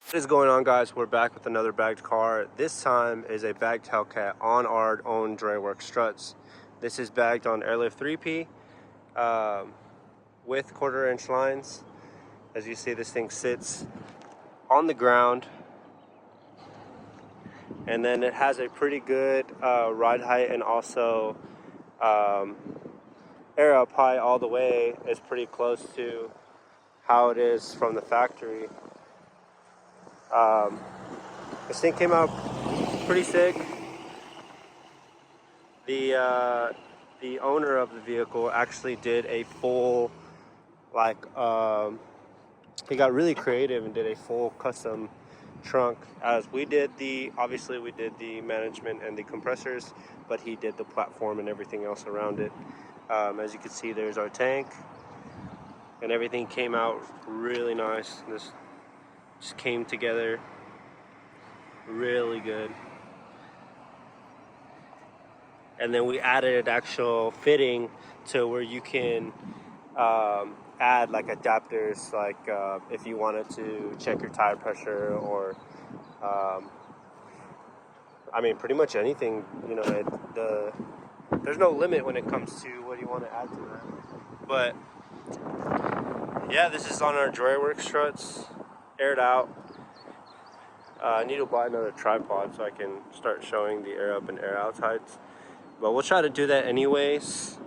What is going on, guys? We're back with another bagged car. This time is a bagged Hellcat on our own Dreworkz struts. This is bagged on airlift 3P with 1/4 inch lines. As you see, this thing sits on the ground, and then it has a pretty good ride height, and also air up high all the way is pretty close to how it is from the factory. This thing came out pretty sick. The owner of the vehicle actually did a full, he got really creative and did a full custom trunk. As we did obviously we did the management and the compressors, but he did the platform and everything else around it. As you can see, there's our tank, and everything came out really nice. This just came together really good. And then we added an actual fitting to where you can add like adapters, like if you wanted to check your tire pressure, or I mean, pretty much anything. You know, there's no limit when it comes to what you want to add to that. But yeah, this is on our Dreworkz struts, aired out. I need to buy another tripod so I can start showing the air up and air out heights, but we'll try to do that anyways.